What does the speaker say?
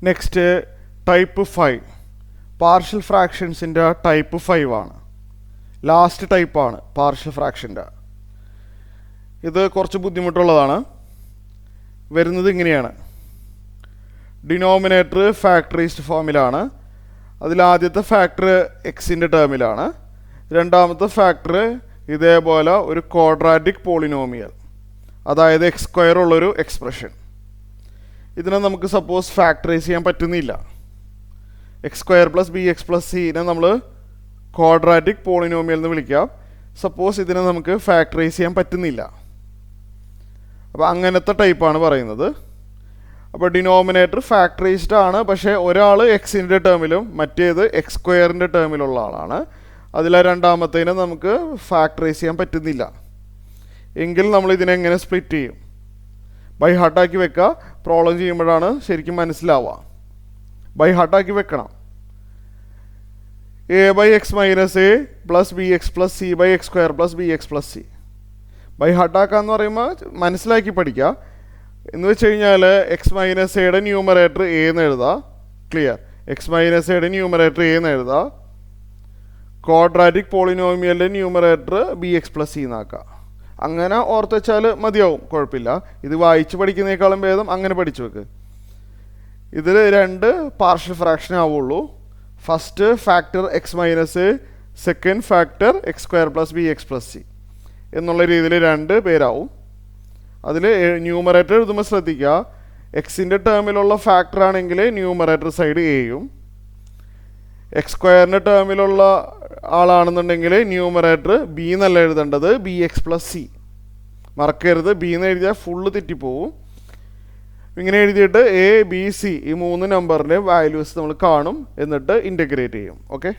Next type 5 partial ഫ്രാക്ഷൻസിൻ്റെ type 5 ആണ്. Last ടൈപ്പാണ് partial ഫ്രാക്ഷൻ്റെ. ഇത് കുറച്ച് ബുദ്ധിമുട്ടുള്ളതാണ്. വരുന്നത് ഇങ്ങനെയാണ്. ഡിനോമിനേറ്റർ ഫാക്ടറൈസ്ഡ് ഫോമിലാണ്. അതിലാദ്യത്തെ ഫാക്ടർ എക്സിൻ്റെ ടേമിലാണ്. രണ്ടാമത്തെ ഫാക്ടർ ഇതേപോലെ ഒരു ക്വാഡ്രാറ്റിക് പോളിനോമിയൽ, അതായത് എക്സ് സ്ക്വയർ ഉള്ളൊരു എക്സ്പ്രഷൻ. ഇതിനെ നമുക്ക് സപ്പോസ് ഫാക്ടറൈസ് ചെയ്യാൻ പറ്റുന്നില്ല. X square plus B X plus സിനെ നമ്മൾ ക്വാഡ്രാറ്റിക് പോളിനോമിയൽ എന്ന് വിളിക്കാം. സപ്പോസ് ഇതിനെ നമുക്ക് ഫാക്ടറൈസ് ചെയ്യാൻ പറ്റുന്നില്ല. അപ്പോൾ അങ്ങനത്തെ ടൈപ്പാണ് പറയുന്നത്. അപ്പോൾ ഡിനോമിനേറ്റർ ഫാക്ടറൈസ്ഡ് ആണ്, പക്ഷേ ഒരാൾ എക്സിൻ്റെ ടേമിലും മറ്റേത് എക്സ് സ്ക്വയറിൻ്റെ ടേമിലുള്ള ആളാണ്. അതിലെ രണ്ടാമത്തേനെ നമുക്ക് ഫാക്ടറൈസ് ചെയ്യാൻ പറ്റുന്നില്ല. എങ്കിൽ നമ്മൾ ഇതിനെങ്ങനെ സ്പ്ലിറ്റ് ചെയ്യും? ബൈ ഹാർട്ടാക്കി വെക്കുക. പ്രോബ്ലം ചെയ്യുമ്പോഴാണ് ശരിക്കും മനസ്സിലാവുക. ബൈ ഹാർട്ടാക്കി വെക്കണം. A by X minus A plus B X plus C by X square plus B X plus C. By ഹാർട്ടാക്കുക എന്ന് പറയുമ്പോൾ മനസ്സിലാക്കി പഠിക്കുക. എന്ന് വെച്ച് കഴിഞ്ഞാൽ എക്സ് മൈനസ് എയുടെ ന്യൂമറേറ്റർ എ എന്ന് എഴുതുക. ക്ലിയർ? എക്സ് മൈനസ് എയുടെ ന്യൂമറേറ്റർ എ എന്ന് എഴുതുക. ക്വാഡ്രാറ്റിക് പോളിനോമിയലിൻ്റെ numerator B X plus C എന്നാക്കുക. അങ്ങനെ ഓർത്ത് വെച്ചാൽ മതിയാവും, കുഴപ്പമില്ല. ഇത് വായിച്ച് പഠിക്കുന്നതിനേക്കാളും ഭേദം അങ്ങനെ പഠിച്ചു വെക്ക്. ഇതിൽ രണ്ട് പാർഷ്യൽ ഫ്രാക്ഷൻ ആവുള്ളൂ. First factor X minus A, second factor X square plus B X plus C എന്നുള്ള രീതിയിൽ രണ്ട് പേരാവും. അതിൽ ന്യൂമറേറ്റർ എഴുതുമ്പോൾ ശ്രദ്ധിക്കുക, എക്സിൻ്റെ ടേമിലുള്ള ഫാക്ടർ ആണെങ്കിൽ ന്യൂമറേറ്റർ സൈഡ് എയും, എക്സ് സ്ക്വയറിൻ്റെ ടേമിലുള്ള ആളാണെന്നുണ്ടെങ്കിൽ ന്യൂമറേറ്റർ ബി എന്നല്ല എഴുതേണ്ടത്, ബി എക്സ് പ്ലസ് സി. മറക്കരുത്, ബി എന്ന് എഴുതിയാൽ ഫുള്ള് തെറ്റിപ്പോവും. ഇങ്ങനെ എഴുതിയിട്ട് എ ബി സി ഈ മൂന്ന് നമ്പറിൻ്റെ വാല്യൂസ് നമ്മൾ കാണും, എന്നിട്ട് ഇൻ്റഗ്രേറ്റ് ചെയ്യും. ഓക്കെ.